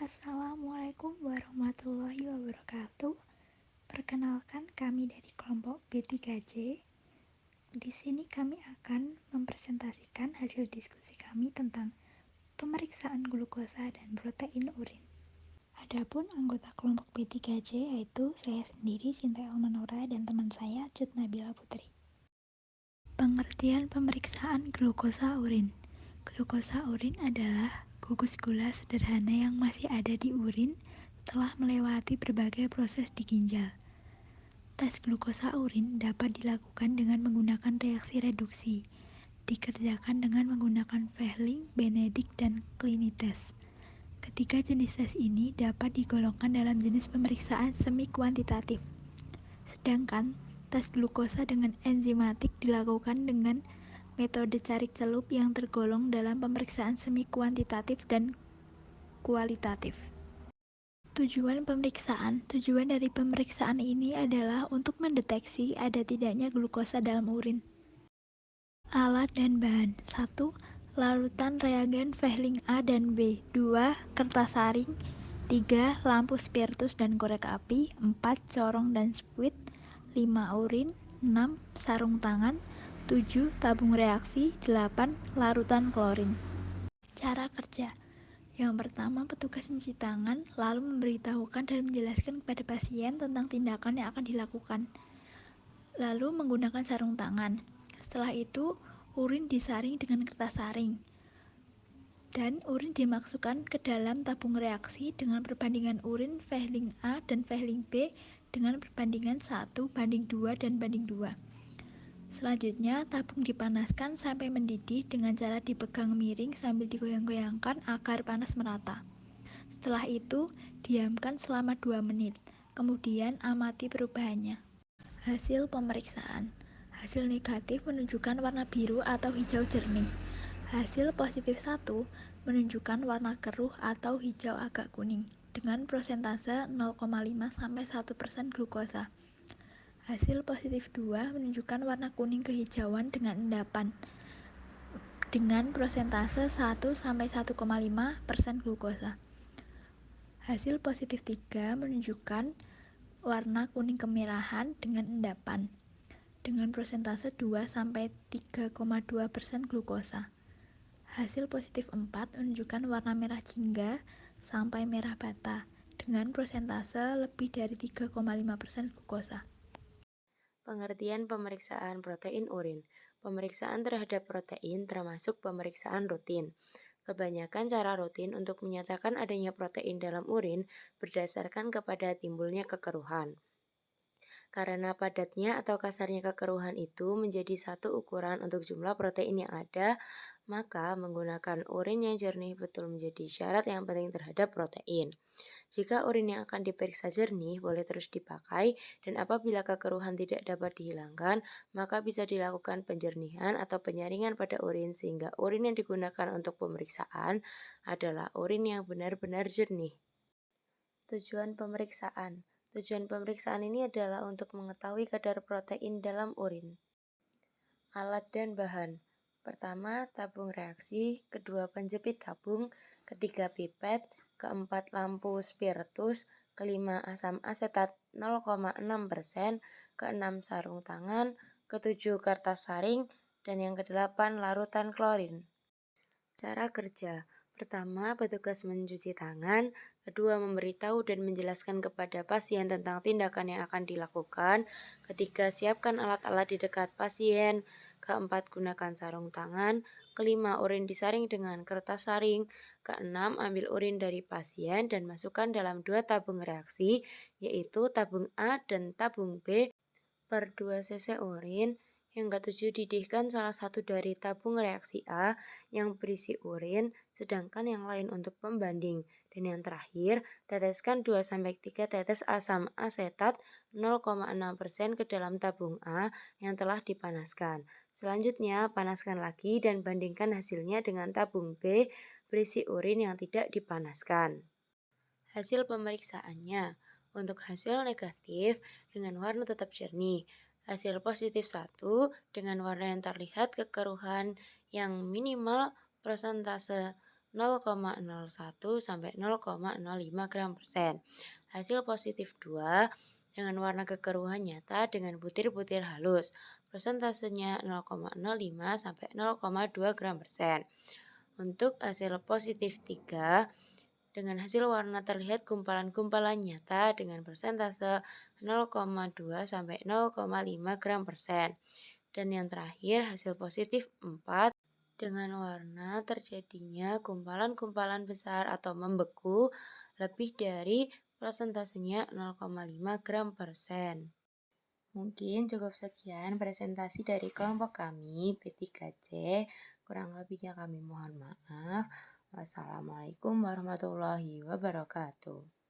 Assalamualaikum warahmatullahi wabarakatuh. Perkenalkan, kami dari kelompok B3J. Di sini kami akan mempresentasikan hasil diskusi kami tentang pemeriksaan glukosa dan protein urin. Adapun anggota kelompok B3J yaitu saya sendiri, Sinta Elmanora, dan teman saya, Cut Nabila Putri. Pengertian pemeriksaan glukosa urin. Glukosa urin adalah gugus gula sederhana yang masih ada di urin setelah melewati berbagai proses di ginjal. Tes glukosa urin dapat dilakukan dengan menggunakan reaksi reduksi. Dikerjakan dengan menggunakan Fehling, Benedict, dan Clinitest. Ketiga jenis tes ini dapat digolongkan dalam jenis pemeriksaan semi kuantitatif. Sedangkan tes glukosa dengan enzimatik dilakukan dengan metode cari celup yang tergolong dalam pemeriksaan semi kuantitatif dan kualitatif. Tujuan dari pemeriksaan ini adalah untuk mendeteksi ada tidaknya glukosa dalam urin. Alat dan bahan. 1. Larutan reagen Fehling A dan B. 2. Kertas saring. 3. Lampu spiritus dan korek api. 4. Corong dan spuit. 5. Urin. 6. Sarung tangan. 7. Tabung reaksi. 8. Larutan klorin. Cara kerja. Yang pertama, petugas mencuci tangan, lalu memberitahukan dan menjelaskan kepada pasien tentang tindakan yang akan dilakukan. Lalu menggunakan sarung tangan. Setelah itu, urin disaring dengan kertas saring. Dan urin dimasukkan ke dalam tabung reaksi dengan perbandingan urin Fehling A dan Fehling B dengan perbandingan 1:2 dan banding 2. Selanjutnya, tabung dipanaskan sampai mendidih dengan cara dipegang miring sambil digoyang-goyangkan agar panas merata. Setelah itu, diamkan selama 2 menit. Kemudian amati perubahannya. Hasil pemeriksaan. Hasil negatif menunjukkan warna biru atau hijau jernih. Hasil positif 1 menunjukkan warna keruh atau hijau agak kuning dengan prosentase 0,5-1% glukosa. Hasil positif 2 menunjukkan warna kuning kehijauan dengan endapan dengan prosentase 1-1,5% glukosa. Hasil positif 3 menunjukkan warna kuning kemerahan dengan endapan dengan prosentase 2-3,2% glukosa. Hasil positif 4 menunjukkan warna merah jingga sampai merah bata dengan prosentase lebih dari 3,5% glukosa. Pengertian pemeriksaan protein urin. Pemeriksaan terhadap protein termasuk pemeriksaan rutin. Kebanyakan cara rutin untuk menyatakan adanya protein dalam urin berdasarkan kepada timbulnya kekeruhan. Karena padatnya atau kasarnya kekeruhan itu menjadi satu ukuran untuk jumlah protein yang ada, maka menggunakan urin yang jernih betul menjadi syarat yang penting terhadap protein. Jika urin yang akan diperiksa jernih, boleh terus dipakai, dan apabila kekeruhan tidak dapat dihilangkan, maka bisa dilakukan penjernihan atau penyaringan pada urin sehingga urin yang digunakan untuk pemeriksaan adalah urin yang benar-benar jernih. Tujuan pemeriksaan. Tujuan pemeriksaan ini adalah untuk mengetahui kadar protein dalam urin. Alat dan bahan. Pertama, tabung reaksi, kedua penjepit tabung, ketiga pipet, keempat lampu spiritus, kelima asam asetat 0,6%, keenam sarung tangan, ketujuh kertas saring, dan yang kedelapan larutan klorin. Cara kerja. Pertama, petugas mencuci tangan. Kedua, memberitahu dan menjelaskan kepada pasien tentang tindakan yang akan dilakukan. Ketiga, siapkan alat-alat di dekat pasien. Keempat, gunakan sarung tangan. Kelima, urin disaring dengan kertas saring. Keenam, ambil urin dari pasien dan masukkan dalam 2 tabung reaksi, yaitu tabung A dan tabung B per 2 cc urin. Yang ketujuh, didihkan salah satu dari tabung reaksi A yang berisi urin, sedangkan yang lain untuk pembanding. Dan yang terakhir, teteskan 2-3 tetes asam asetat 0,6% ke dalam tabung A yang telah dipanaskan. Selanjutnya, panaskan lagi dan bandingkan hasilnya dengan tabung B berisi urin yang tidak dipanaskan. Hasil pemeriksaannya. Untuk hasil negatif dengan warna tetap jernih. Hasil positif 1 dengan warna yang terlihat kekeruhan yang minimal prosentase 0,01 sampai 0,05 gram persen. Hasil positif 2 dengan warna kekeruhan nyata dengan butir-butir halus. Persentasenya 0,05 sampai 0,2 gram persen. Untuk hasil positif 3 dengan hasil warna terlihat gumpalan-gumpalan nyata dengan persentase 0,2 sampai 0,5 gram persen. Dan yang terakhir hasil positif 4 dengan warna terjadinya gumpalan-gumpalan besar atau membeku lebih dari persentasenya 0,5 gram persen. Mungkin cukup sekian presentasi dari kelompok kami B3C. Kurang lebihnya kami mohon maaf. Wassalamualaikum warahmatullahi wabarakatuh.